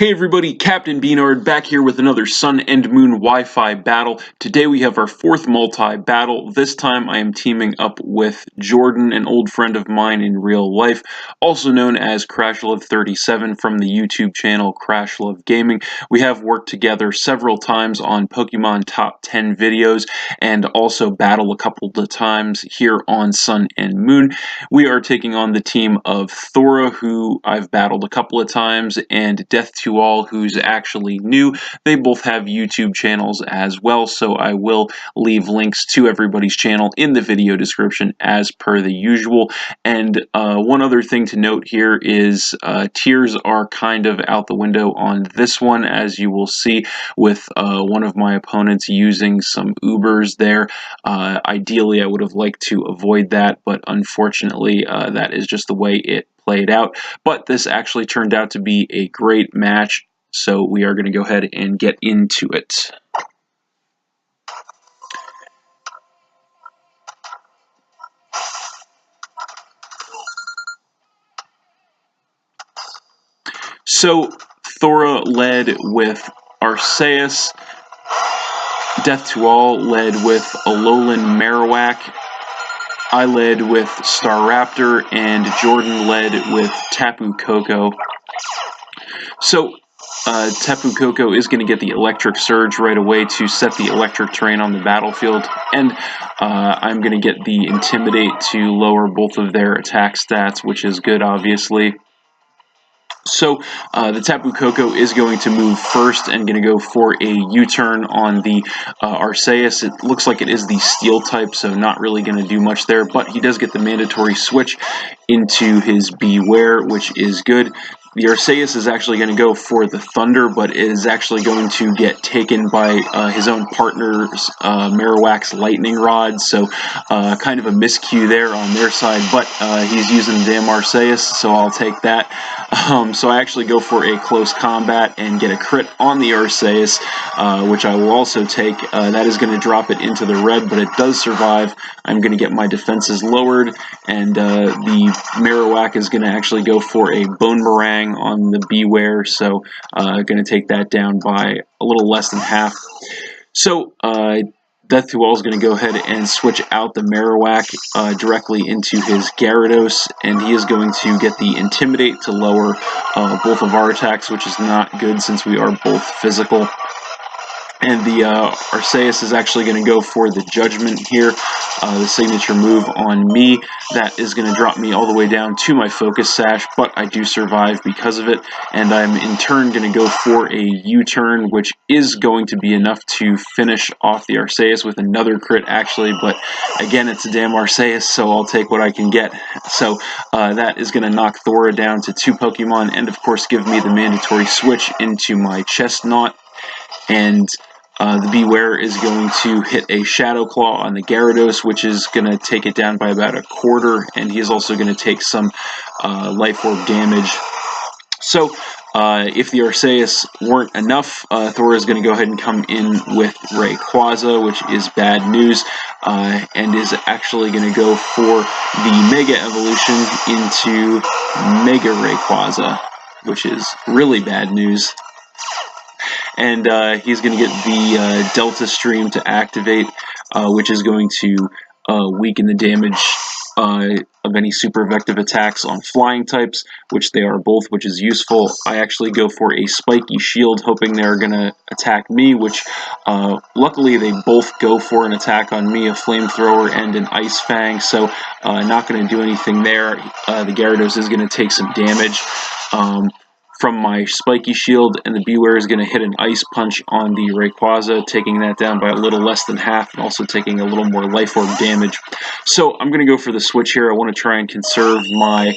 Hey everybody, Captain B-Nard back here with another Sun and Moon Wi-Fi battle. Today we have our fourth multi-battle. This time I am teaming up with Jordan, an old friend of mine in real life, also known as CrashLove37 from the YouTube channel CrashLove Gaming. We have worked together several times on Pokemon Top 10 videos and also battled a couple of times here on Sun and Moon. We are taking on the team of Thora, who I've battled a couple of times, and Death2all, who's actually new. They both have YouTube channels as well, so I will leave links to everybody's channel in the video description as per the usual. And one other thing to note here is tiers are kind of out the window on this one, as you will see with one of my opponents using some Ubers there. Ideally, I would have liked to avoid that, but unfortunately, that is just the way it played out. But this actually turned out to be a great match, so we are going to go ahead and get into it. So Thora led with Arceus, Death2all led with Alolan Marowak, I led with Staraptor, and Jordan led with Tapu Koko. So Tapu Koko is going to get the Electric Surge right away to set the electric terrain on the battlefield, and I'm going to get the Intimidate to lower both of their attack stats, which is good, obviously. So the Tapu Koko is going to move first and going to go for a U-turn on the Arceus. It looks like it is the Steel type, so not really going to do much there, but he does get the mandatory switch into his Beware, which is good. The Arceus is actually going to go for the Thunder, but it is actually going to get taken by his own partner's Marowak's Lightning Rod, so kind of a miscue there on their side, but he's using the damn Arceus, so I'll take that. So I actually go for a close combat and get a crit on the Arceus, which I will also take. That is going to drop it into the red, but it does survive. I'm going to get my defenses lowered, and the Marowak is going to actually go for a Boomerang on the Beware, so going to take that down by a little less than half. So Death2all is going to go ahead and switch out the Marowak directly into his Gyarados, and he is going to get the Intimidate to lower both of our attacks, which is not good since we are both physical. And the Arceus is actually going to go for the Judgment here, the signature move on me. That is going to drop me all the way down to my Focus Sash, but I do survive because of it. And I'm in turn going to go for a U-turn, which is going to be enough to finish off the Arceus with another crit, actually. But again, it's a damn Arceus, so I'll take what I can get. So that is going to knock Thora down to 2 Pokemon, and of course give me the mandatory switch into my Chestnut. And the Beware is going to hit a Shadow Claw on the Gyarados, which is going to take it down by about a quarter, and he is also going to take some Life Orb damage. So if the Arceus weren't enough, Thora is going to go ahead and come in with Rayquaza, which is bad news, and is actually going to go for the Mega Evolution into Mega Rayquaza, which is really bad news. And he's going to get the Delta Stream to activate, which is going to weaken the damage of any super effective attacks on flying types, which they are both, which is useful. I actually go for a Spiky Shield, hoping they're going to attack me, which luckily they both go for an attack on me, a Flamethrower and an Ice Fang, so not going to do anything there. The Gyarados is going to take some damage from my Spiky Shield, and the Beware is going to hit an Ice Punch on the Rayquaza, taking that down by a little less than half, and also taking a little more Life Orb damage. So I'm going to go for the switch here. I want to try and conserve my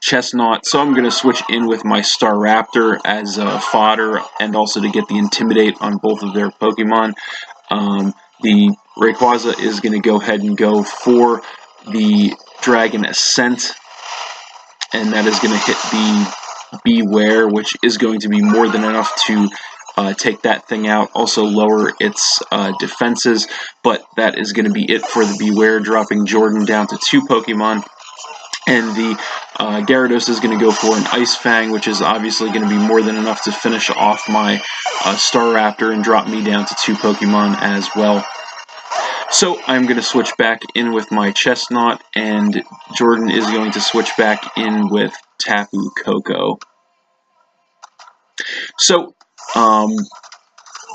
Chestnut, so I'm going to switch in with my Staraptor as fodder, and also to get the Intimidate on both of their Pokemon. The Rayquaza is going to go ahead and go for the Dragon Ascent, and that is going to hit the Beware, which is going to be more than enough to take that thing out, also lower its defenses, but that is going to be it for the Beware, dropping Jordan down to 2 Pokemon. And the Gyarados is going to go for an Ice Fang, which is obviously going to be more than enough to finish off my Staraptor and drop me down to 2 Pokemon as well. So I'm going to switch back in with my Chestnut, and Jordan is going to switch back in with Tapu Koko. So,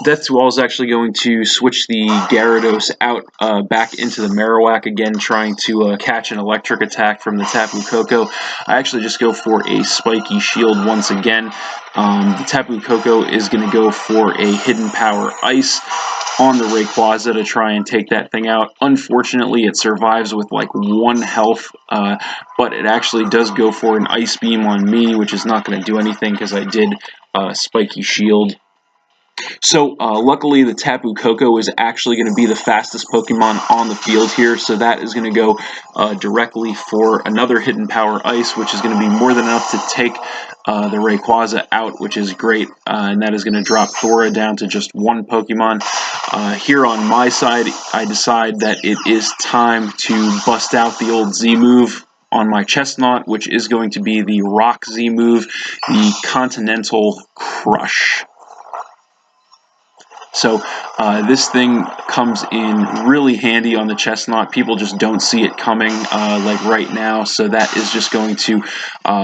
Death2all is actually going to switch the Gyarados out back into the Marowak again, trying to catch an electric attack from the Tapu Koko. I actually just go for a Spiky Shield once again. The Tapu Koko is going to go for a Hidden Power Ice on the Rayquaza to try and take that thing out. Unfortunately, it survives with like 1 health, but it actually does go for an Ice Beam on me, which is not going to do anything because I did Spiky Shield. So, luckily, the Tapu Koko is actually going to be the fastest Pokemon on the field here, so that is going to go directly for another Hidden Power Ice, which is going to be more than enough to take the Rayquaza out, which is great, and that is going to drop Thora down to just 1 Pokemon. Here on my side, I decide that it is time to bust out the old Z move on my Chestnut, which is going to be the Rock Z move, the Continental Crush. So this thing comes in really handy on the Chestnut. People just don't see it coming like right now, so that is just going to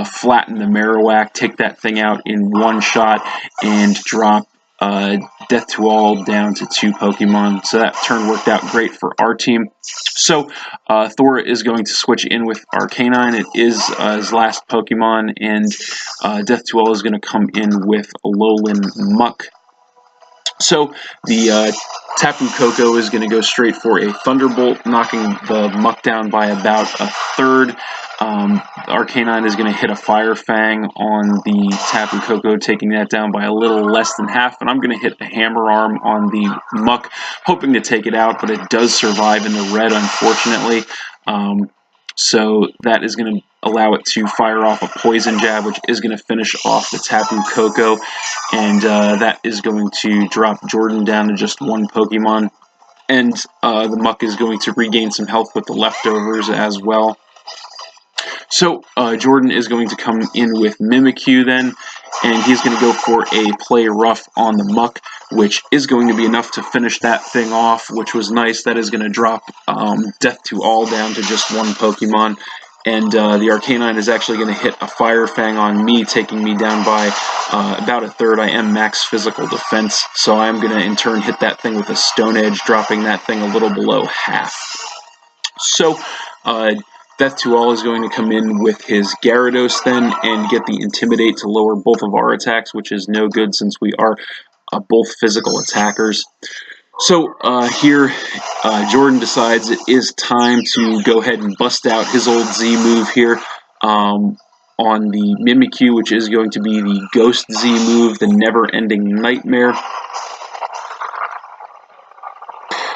flatten the Marowak, take that thing out in 1 shot, and drop Death2all down to 2 Pokemon. So that turn worked out great for our team. So Thora is going to switch in with Arcanine. It is his last Pokemon, and Death2all is going to come in with Alolan Muck. So the Tapu Koko is going to go straight for a Thunderbolt, knocking the Muck down by about 1/3. Arcanine is going to hit a Fire Fang on the Tapu Koko, taking that down by a little less than half, and I'm going to hit a Hammer Arm on the Muck, hoping to take it out, but it does survive in the red, unfortunately. So that is going to allow it to fire off a Poison Jab, which is going to finish off the Tapu Koko, and that is going to drop Jordan down to just 1 Pokemon, and the Muck is going to regain some health with the leftovers as well. So Jordan is going to come in with Mimikyu then, and he's going to go for a Play Rough on the Muck, which is going to be enough to finish that thing off, which was nice. That is going to drop Death2all down to just 1 Pokemon, and the Arcanine is actually going to hit a Fire Fang on me, taking me down by about 1/3. I am max physical defense, so I'm going to in turn hit that thing with a Stone Edge, dropping that thing a little below half. So Death2all is going to come in with his Gyarados then and get the Intimidate to lower both of our attacks, which is no good since we are both physical attackers. So here Jordan decides it is time to go ahead and bust out his old Z move here on the Mimikyu, which is going to be the Ghost Z move, the Never-Ending Nightmare.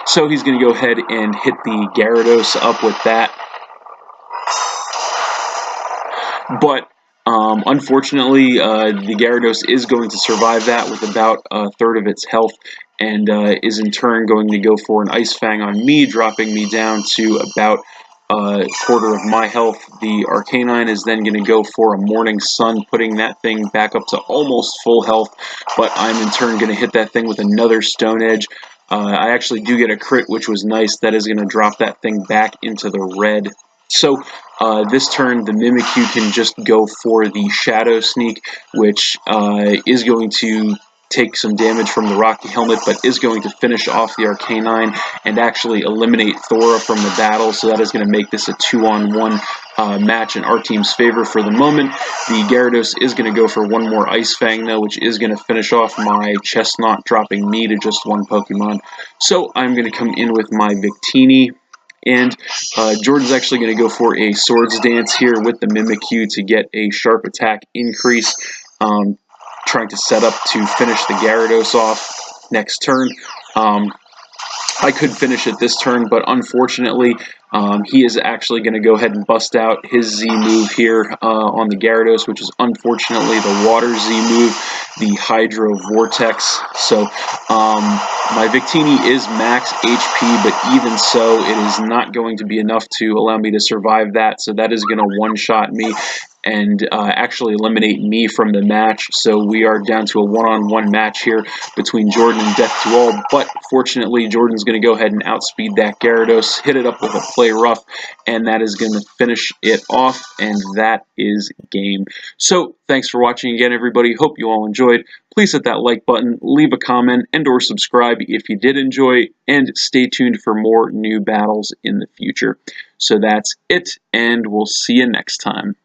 So he's going to go ahead and hit the Gyarados up with that. But unfortunately, the Gyarados is going to survive that with about 1/3 of its health, and is in turn going to go for an Ice Fang on me, dropping me down to about 1/4 of my health. The Arcanine is then going to go for a Morning Sun, putting that thing back up to almost full health, but I'm in turn going to hit that thing with another Stone Edge. I actually do get a crit, which was nice. That is going to drop that thing back into the red. So this turn, the Mimikyu can just go for the Shadow Sneak, which is going to take some damage from the Rocky Helmet, but is going to finish off the Arcanine and actually eliminate Thora from the battle, so that is going to make this a 2-on-1 match in our team's favor for the moment. The Gyarados is going to go for 1 more Ice Fang, though, which is going to finish off my Chestnut, dropping me to just 1 Pokemon. So I'm going to come in with my Victini, and Jordan's actually going to go for a Swords Dance here with the Mimikyu to get a sharp attack increase, trying to set up to finish the Gyarados off next turn. I could finish it this turn, but unfortunately, He is actually going to go ahead and bust out his Z move here on the Gyarados, which is unfortunately the Water Z move, the Hydro Vortex. So my Victini is max HP, but even so, it is not going to be enough to allow me to survive that. So that is going to one-shot me and actually eliminate me from the match. So we are down to a one-on-one match here between Jordan and Death2all, but fortunately Jordan's going to go ahead and outspeed that Gyarados, hit it up with a Play Rough, and that is going to finish it off, and that is game. So thanks for watching again, everybody. Hope you all enjoyed. Please hit that like button, leave a comment, and or subscribe if you did enjoy, and stay tuned for more new battles in the future. So that's it, and we'll see you next time.